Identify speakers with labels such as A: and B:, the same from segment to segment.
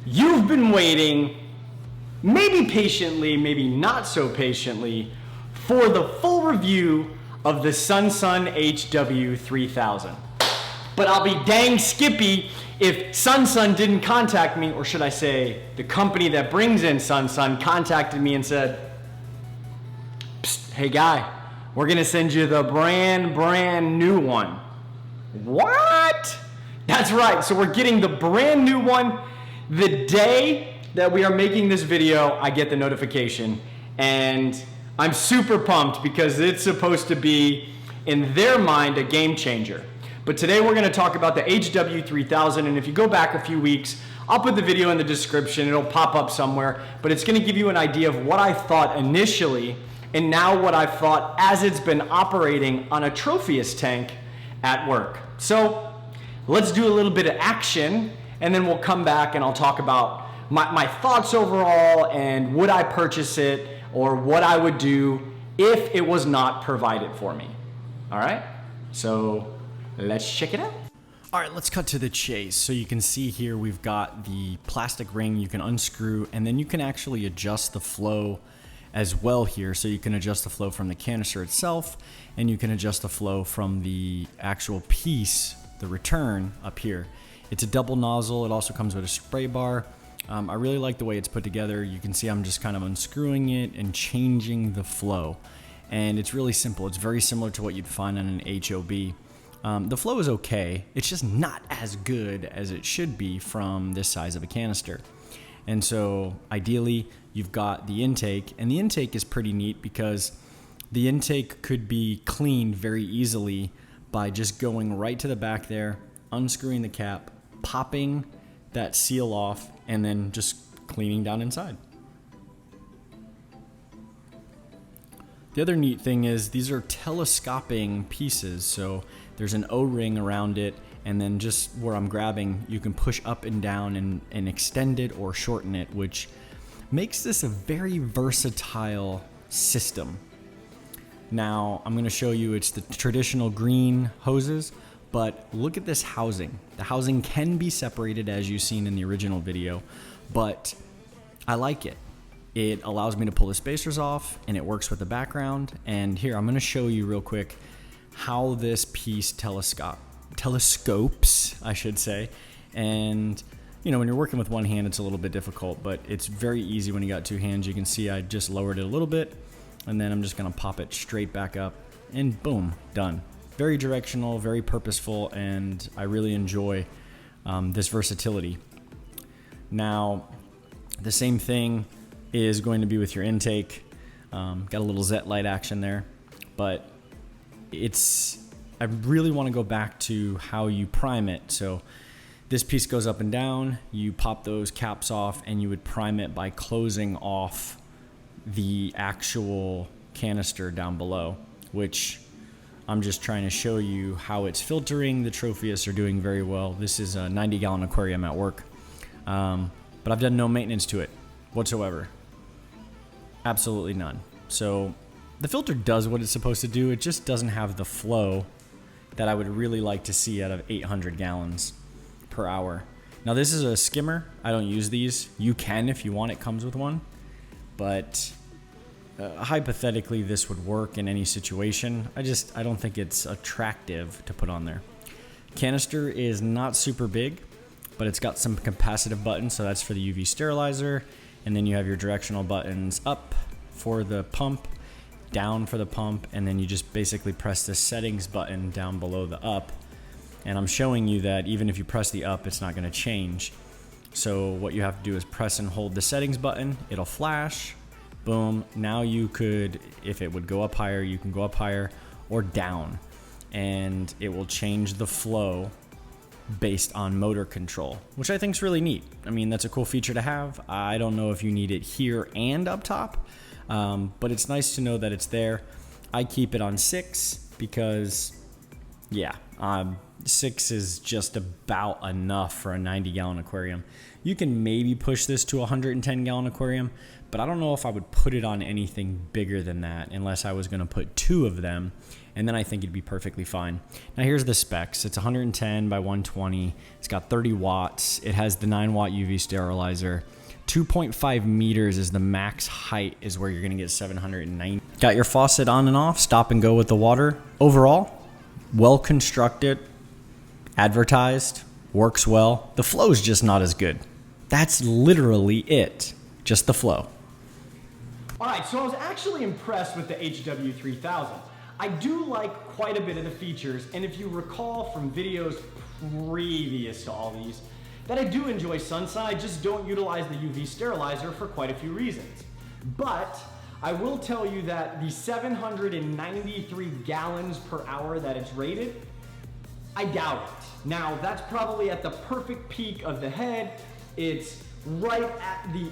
A: You've been waiting, maybe patiently, maybe not so patiently, for the full review of the SunSun HW-3000. But I'll be dang skippy if SunSun didn't contact me, or should I say, the company that brings in SunSun contacted me and said, "Psst, hey guy, we're gonna send you the brand new one." What? That's right, so we're getting the brand new one. The day that we are making this video, I get the notification, and I'm super pumped because it's supposed to be, in their mind, a game changer. But today we're gonna talk about the HW-3000, and if you go back a few weeks, I'll put the video in the description, it'll pop up somewhere, but it's gonna give you an idea of what I thought initially, and now what I've thought as it's been operating on a Tropheus tank at work. So let's do a little bit of action, and then we'll come back and I'll talk about my thoughts overall and would I purchase it or what I would do if it was not provided for me. All right, so let's check it out. All right, let's cut to the chase. So you can see here we've got the plastic ring you can unscrew, and then you can actually adjust the flow as well here. So you can adjust the flow from the canister itself, and you can adjust the flow from the actual piece, the return up here. It's a double nozzle. It also comes with a spray bar. I really like the way it's put together. You can see I'm just kind of unscrewing it and changing the flow. And it's really simple. It's very similar to what you'd find on an HOB. The flow is okay. It's just not as good as it should be from this size of a canister. And so ideally you've got the intake, and the intake is pretty neat because the intake could be cleaned very easily by just going right to the back there, unscrewing the cap, popping that seal off, and then just cleaning down inside. The other neat thing is these are telescoping pieces, so there's an O-ring around it, and then just where I'm grabbing, you can push up and down and extend it or shorten it, which makes this a very versatile system. Now, I'm gonna show you, it's the traditional green hoses, but look at this housing. The housing can be separated as you've seen in the original video, but I like it. It allows me to pull the spacers off, and it works with the background. And here, I'm gonna show you real quick how this piece telescopes, I should say. And you know, when you're working with one hand, it's a little bit difficult, but it's very easy when you got two hands. You can see I just lowered it a little bit, and then I'm just gonna pop it straight back up, and boom, done. Very directional, very purposeful, and I really enjoy this versatility. Now, the same thing is going to be with your intake. Got a little ZET light action there, but I really want to go back to how you prime it. So this piece goes up and down, you pop those caps off, and you would prime it by closing off the actual canister down below, which I'm just trying to show you how it's filtering. The Tropheus are doing very well. This is a 90-gallon aquarium at work, but I've done no maintenance to it whatsoever. Absolutely none. So the filter does what it's supposed to do. It just doesn't have the flow that I would really like to see out of 800 gallons per hour. Now this is a skimmer. I don't use these. You can if you want. It comes with one, but hypothetically this would work in any situation. I don't think it's attractive to put on there. Canister is not super big, but it's got some capacitive buttons, so that's for the UV sterilizer, and then you have your directional buttons up for the pump, down for the pump, and then you just basically press the settings button down below the up. And I'm showing you that even if you press the up, it's not going to change. So what you have to do is press and hold the settings button. It'll flash. Boom. Now you could, if it would go up higher, you can go up higher or down, and it will change the flow based on motor control, which I think is really neat. I mean, that's a cool feature to have. I don't know if you need it here and up top, but it's nice to know that it's there. I keep it on 6 because, yeah, 6 is just about enough for a 90-gallon aquarium. You can maybe push this to a 110-gallon aquarium, but I don't know if I would put it on anything bigger than that unless I was going to put 2 of them and then I think it'd be perfectly fine. Now here's the specs. It's 110 by 120. It's got 30 watts. It has the 9-watt UV sterilizer. 2.5 meters is the max height, is where you're gonna get 790. Got your faucet on and off, stop and go with the water. Overall, well constructed, advertised, works well. The flow's just not as good. That's literally it, just the flow.
B: All right, so I was actually impressed with the HW-3000. I do like quite a bit of the features, and if you recall from videos previous to all these, that I do enjoy SunSun. I just don't utilize the UV sterilizer for quite a few reasons. But I will tell you that the 793 gallons per hour that it's rated, I doubt it. Now, that's probably at the perfect peak of the head. It's right at the,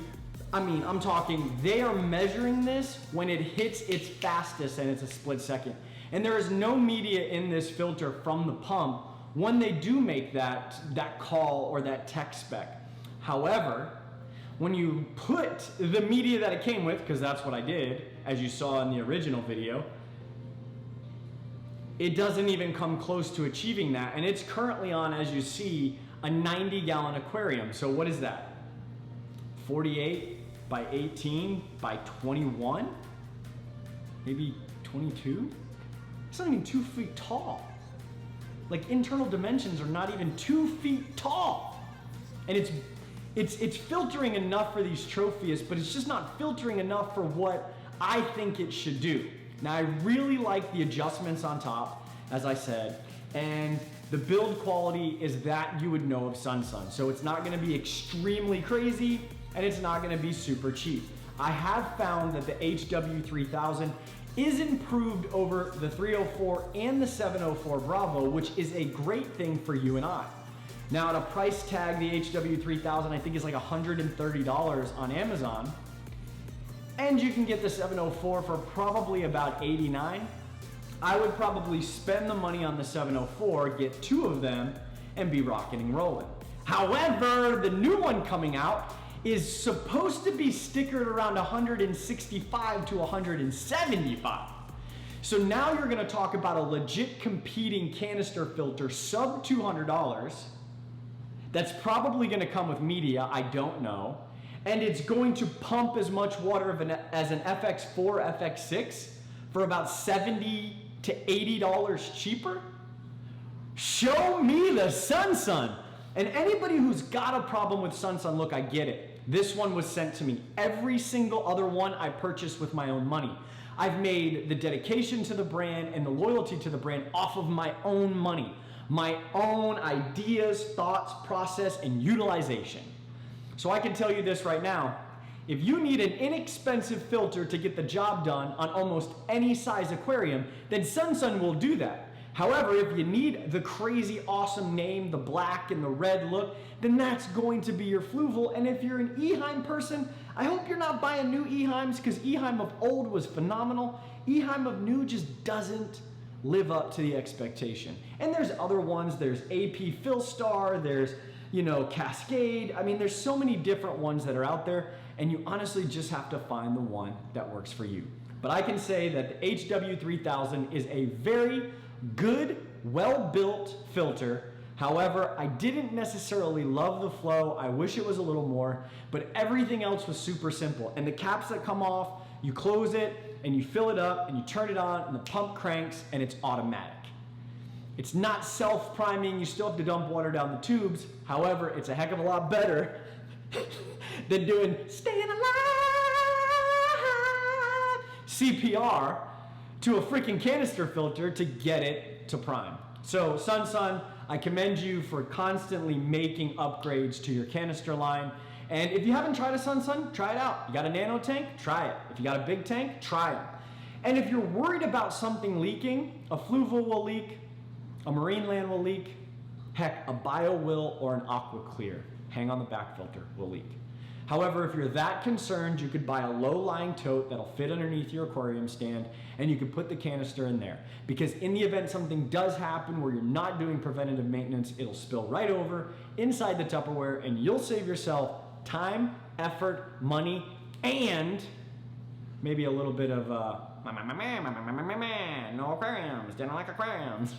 B: I'm talking, they are measuring this when it hits its fastest, and it's a split second. And there is no media in this filter from the pump when they do make that call or that tech spec. However, when you put the media that it came with, because that's what I did, as you saw in the original video, it doesn't even come close to achieving that. And it's currently on, as you see, a 90-gallon aquarium. So what is that? 48 by 18 by 21? Maybe 22? It's not even 2 feet tall. Like, internal dimensions are not even 2 feet tall. And it's filtering enough for these trophies, but it's just not filtering enough for what I think it should do. Now, I really like the adjustments on top, as I said, and the build quality is that you would know of SunSun. So it's not gonna be extremely crazy, and it's not gonna be super cheap. I have found that the HW-3000 is improved over the 304 and the 704 Bravo, which is a great thing for you and I. Now, at a price tag, the HW-3000 I think is like $130 on Amazon, and you can get the 704 for probably about $89. I would probably spend the money on the 704, get 2 of them, and be rocking and rolling. However, the new one coming out is supposed to be stickered around 165 to 175. So now you're gonna talk about a legit competing canister filter sub $200 that's probably gonna come with media, I don't know, and it's going to pump as much water as an FX4, FX6 for about $70 to $80 cheaper? Show me the SunSun. And anybody who's got a problem with SunSun, look, I get it. This one was sent to me. Every single other one I purchased with my own money. I've made the dedication to the brand and the loyalty to the brand off of my own money, my own ideas, thoughts, process, and utilization. So I can tell you this right now. If you need an inexpensive filter to get the job done on almost any size aquarium, then SunSun will do that. However, if you need the crazy awesome name, the black and the red look, then that's going to be your Fluval. And if you're an Eheim person, I hope you're not buying new Eheims, because Eheim of old was phenomenal. Eheim of new just doesn't live up to the expectation. And there's other ones. There's AP Philstar, there's, Cascade. I mean, there's so many different ones that are out there, and you honestly just have to find the one that works for you. But I can say that the HW-3000 is a very good, well-built filter. However, I didn't necessarily love the flow. I wish it was a little more, but everything else was super simple. And the caps that come off, you close it and you fill it up and you turn it on and the pump cranks and it's automatic. It's not self-priming. You still have to dump water down the tubes. However, it's a heck of a lot better than doing staying alive CPR to a freaking canister filter to get it to prime. So SunSun, I commend you for constantly making upgrades to your canister line. And if you haven't tried a SunSun, try it out. You got a nano tank? Try it. If you got a big tank, try it. And if you're worried about something leaking, a Fluval will leak, a Marine Land will leak, heck, a Bio will or an AquaClear, hang on the back filter, will leak. However, if you're that concerned, you could buy a low-lying tote that'll fit underneath your aquarium stand, and you could put the canister in there. Because in the event something does happen where you're not doing preventative maintenance, it'll spill right over inside the Tupperware, and you'll save yourself time, effort, money, and maybe a little bit of no aquariums, didn't like aquariums.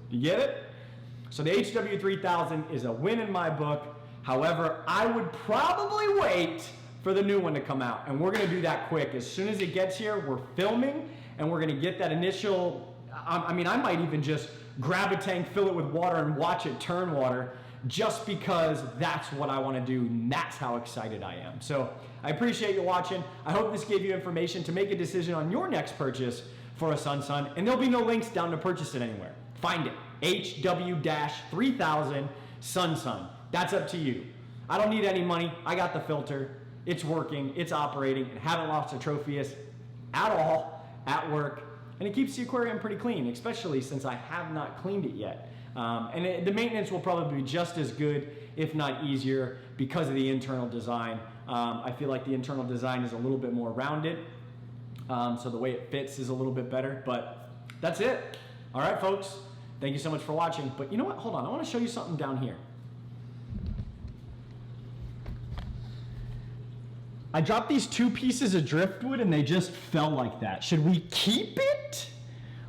B: You get it? So the HW-3000 is a win in my book. However, I would probably wait for the new one to come out, and we're gonna do that quick. As soon as it gets here, we're filming, and we're gonna get that initial, I mean, I might even just grab a tank, fill it with water, and watch it turn water, just because that's what I wanna do, and that's how excited I am. So I appreciate you watching. I hope this gave you information to make a decision on your next purchase for a SunSun, and there'll be no links down to purchase it anywhere. Find it, HW-3000 SunSun. That's up to you. I don't need any money. I got the filter. It's working, it's operating, and haven't lost a Tropheus at all at work. And it keeps the aquarium pretty clean, especially since I have not cleaned it yet. The maintenance will probably be just as good, if not easier, because of the internal design. I feel like the internal design is a little bit more rounded, so the way it fits is a little bit better, but that's it. All right, folks, thank you so much for watching. But you know what, hold on, I wanna show you something down here. I dropped these 2 pieces of driftwood and they just fell like that. Should we keep it?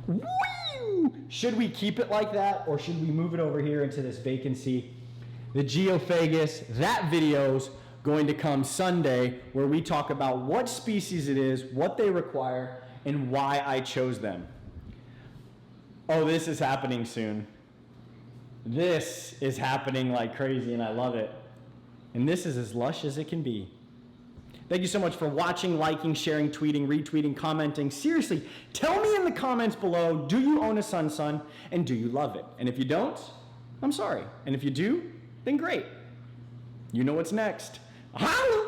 B: Woo! Should we keep it like that, or should we move it over here into this vacancy? The Geophagus, that video's going to come Sunday, where we talk about what species it is, what they require, and why I chose them. Oh, this is happening soon. This is happening like crazy, and I love it. And this is as lush as it can be. Thank you so much for watching, liking, sharing, tweeting, retweeting, commenting. Seriously, tell me in the comments below, do you own a SunSun, and do you love it? And if you don't, I'm sorry. And if you do, then great. You know what's next. Hallelujah!